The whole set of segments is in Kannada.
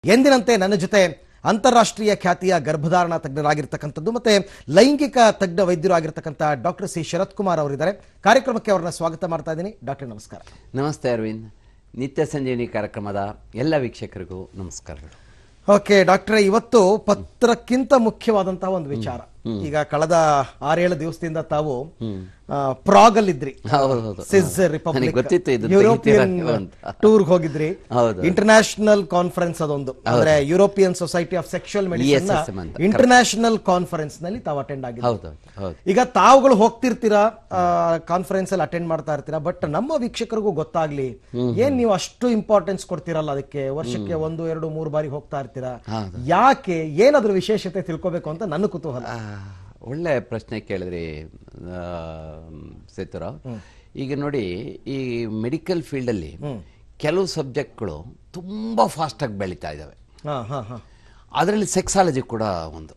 ಎಂದಿನಂತೆ ನನ್ನ ಜೊತೆ ಅಂತಾರಾಷ್ಟ್ರೀಯ ಖ್ಯಾತಿಯ ಗರ್ಭಧಾರಣ ತಜ್ಞರಾಗಿರ್ತಕ್ಕಂಥದ್ದು ಮತ್ತೆ ಲೈಂಗಿಕ ತಜ್ಞ ವೈದ್ಯರು ಆಗಿರ್ತಕ್ಕಂಥ ಡಾಕ್ಟರ್ ಸಿ ಶರತ್ ಕುಮಾರ್ ಅವರಿದ್ದಾರೆ. ಕಾರ್ಯಕ್ರಮಕ್ಕೆ ಅವರನ್ನ ಸ್ವಾಗತ ಮಾಡ್ತಾ ಇದ್ದೀನಿ. ಡಾಕ್ಟರ್ ನಮಸ್ಕಾರ. ನಮಸ್ತೆ ಅರವಿಂದ್. ನಿತ್ಯ ಸಂಜೀವಿನಿ ಕಾರ್ಯಕ್ರಮದ ಎಲ್ಲ ವೀಕ್ಷಕರಿಗೂ ನಮಸ್ಕಾರಗಳು. ಓಕೆ ಡಾಕ್ಟ್ರೆ, ಇವತ್ತು ಪತ್ರಕ್ಕಿಂತ ಮುಖ್ಯವಾದಂತಹ ಒಂದು ವಿಚಾರ. ಈಗ ಕಳೆದ 6-7 ದಿವಸದಿಂದ ತಾವು ಪ್ರಾಗ್ ಅಲ್ಲಿದ್ರಿ, ಸ್ವಿಸ್ ರಿಪಬ್ಲಿಕ್, ಯುರೋಪಿಯನ್ ಟೂರ್ ಹೋಗಿದ್ರಿ. ಇಂಟರ್ನ್ಯಾಷನಲ್ ಕಾನ್ಫರೆನ್ಸ್ ಅದೊಂದು, ಅಂದ್ರೆ European society of sexual medicine international conference ನಲ್ಲಿ ತಾವು ಅಟೆಂಡ್ ಆಗಿದ್ದೀರಿ. ಈಗ ತಾವುಗಳು ಹೋಗ್ತಿರ್ತೀರಾ, ಕಾನ್ಫರೆನ್ಸ್ ಅಲ್ಲಿ ಅಟೆಂಡ್ ಮಾಡ್ತಾ ಇರ್ತೀರಾ, ಬಟ್ ನಮ್ಮ ವೀಕ್ಷಕರಿಗೂ ಗೊತ್ತಾಗ್ಲಿ ಏನ್ ನೀವು ಅಷ್ಟು ಇಂಪಾರ್ಟೆನ್ಸ್ ಕೊಡ್ತೀರಲ್ಲ ಅದಕ್ಕೆ, ವರ್ಷಕ್ಕೆ 1, 2, 3 ಬಾರಿ ಹೋಗ್ತಾ ಇರ್ತೀರಾ, ಯಾಕೆ, ಏನಾದ್ರೂ ವಿಶೇಷತೆ ತಿಳ್ಕೋಬೇಕು ಅಂತ ನನ್ನ ಕುತೂಹಲ. ಒಳ್ಳೆ ಪ್ರಶ್ನೆ ಕೇಳಿದ್ರಿ ಸೇತುರಾವ್. ಈಗ ನೋಡಿ, ಈ ಮೆಡಿಕಲ್ ಫೀಲ್ಡ್ ಅಲ್ಲಿ ಕೆಲವು ಸಬ್ಜೆಕ್ಟ್ಗಳು ತುಂಬಾ ಫಾಸ್ಟ್ ಆಗಿ ಬೆಳೀತಾ ಇದಾವೆ. ಅದರಲ್ಲಿ ಸೆಕ್ಸಾಲಜಿ ಕೂಡ ಒಂದು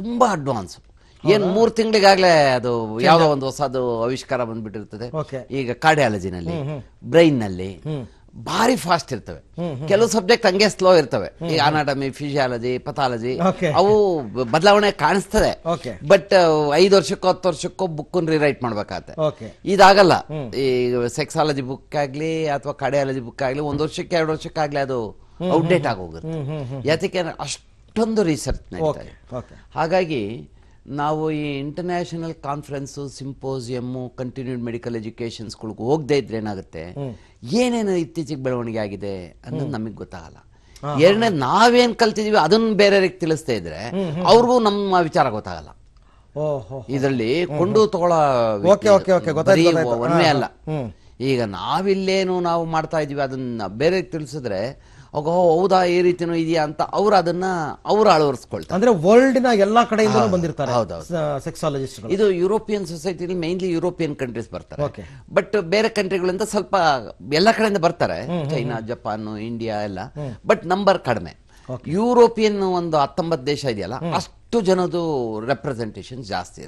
ತುಂಬಾ ಅಡ್ವಾನ್ಸ್. ಏನ್ 3 ತಿಂಗಳಿಗಾಗ್ಲೇ ಅದು ಯಾವ್ದೋ ಒಂದು ಹೊಸದು ಆವಿಷ್ಕಾರ ಬಂದ್ಬಿಟ್ಟಿರ್ತದೆ. ಈಗ ಕಾರ್ಡಿಯಾಲಜಿನಲ್ಲಿ, ಬ್ರೈನ್ ನಲ್ಲಿ ಭಾರಿ ಫಾಸ್ಟ್ ಇರ್ತವೆ. ಕೆಲವು ಸಬ್ಜೆಕ್ಟ್ ಹಂಗೆ ಸ್ಲೋ ಇರ್ತವೆ. ಈ ಅನಾಟಮಿ, ಫಿಸಿಯಾಲಜಿ, ಪಥಾಲಜಿ ಅವು ಬದಲಾವಣೆ ಕಾಣಿಸ್ತದೆ. ಬಟ್ 5 ವರ್ಷಕ್ಕೋ 10 ವರ್ಷಕ್ಕೋ ಬುಕ್ ರಿರೈಟ್ ಮಾಡ್ಬೇಕಾಗತ್ತೆ. ಇದಾಗಲ್ಲ. ಈ ಸೆಕ್ಸಾಲಜಿ ಬುಕ್ ಆಗ್ಲಿ ಅಥವಾ ಕಾರ್ಡಿಯಾಲಜಿ ಬುಕ್ ಆಗ್ಲಿ 1 ವರ್ಷಕ್ಕೆ 2 ವರ್ಷಕ್ಕಾಗ್ಲಿ ಅದು ಔಟ್ಡೇಟ್ ಆಗೋಗುತ್ತೆ. ಯಾಕೆ ಅಷ್ಟೊಂದು ರಿಸರ್ಚ್ ನಡೀತಾ ಇದೆ. ಹಾಗಾಗಿ ನಾವು ಈ ಇಂಟರ್ನ್ಯಾಷನಲ್ ಕಾನ್ಫರೆನ್ಸು, ಸಿಂಪೋಸಿಯಮ್ಮು, ಕಂಟಿನ್ಯೂಡ್ ಮೆಡಿಕಲ್ ಎಜುಕೇಶನ್ಸ್ಗಳಿಗೆ ಹೋಗದೆ ಇದ್ರೆ ಏನಾಗುತ್ತೆ, ಏನೇನು ಇತ್ತೀಚೆಗೆ ಬೆಳವಣಿಗೆ ಆಗಿದೆ ಅನ್ನೋದು ನಮಗೆ ಗೊತ್ತಾಗಲ್ಲ. ಎರಡನೇ, ನಾವೇನ್ ಕಲ್ತಿದೀವಿ ಅದನ್ನ ಬೇರೆಯವ್ರಿಗೆ ತಿಳಿಸ್ತಾ ಇದ್ರೆ ಅವ್ರಿಗೂ ನಮ್ಮ ವಿಚಾರ ಗೊತ್ತಾಗಲ್ಲ. ಇದರಲ್ಲಿ ಕೊಂಡು ತಗೊಳ್ಳೋ ಒಂದೇ ಅಲ್ಲ. ಈಗ ನಾವಿಲ್ಲೇನು ನಾವು ಮಾಡ್ತಾ ಇದೀವಿ ಅದನ್ನ ಬೇರೆಯವ್ರಿಗೆ ತಿಳಿಸಿದ್ರೆ ಹೌದಾ ಈ ರೀತಿನೂ ಇದೆಯಾ ಅಂತ ಅವ್ರು ಅದನ್ನ ಅಳವಡಿಸ್ಕೊಳ್ತಾರೆ. ಅಂದ್ರೆ ವರ್ಲ್ಡ್ ನ ಎಲ್ಲಾ ಕಡೆಯಿಂದ ಬಂದಿರ್ತಾರೆ ಸೆಕ್ಸಾಲಜಿಸ್ಟ್. ಇದು ಯುರೋಪಿಯನ್ ಸೊಸೈಟಿಲಿ ಮೇನ್ಲಿ ಯುರೋಪಿಯನ್ ಕಂಟ್ರೀಸ್ ಬರ್ತಾರೆ. ಬಟ್ ಬೇರೆ ಕಂಟ್ರಿಗಳಿಂದ ಸ್ವಲ್ಪ ಎಲ್ಲಾ ಕಡೆಯಿಂದ ಬರ್ತಾರೆ, ಚೈನಾ, ಜಪಾನ್, ಇಂಡಿಯಾ ಎಲ್ಲ. ಬಟ್ ನಂಬರ್ ಕಡಿಮೆ. ಯುರೋಪಿಯನ್ ಒಂದು 19 ದೇಶ ಇದೆಯಲ್ಲ, ಅಷ್ಟು ಜನದು ರೆಪ್ರೆಸೆಂಟೇಷನ್ ಜಾಸ್ತಿ.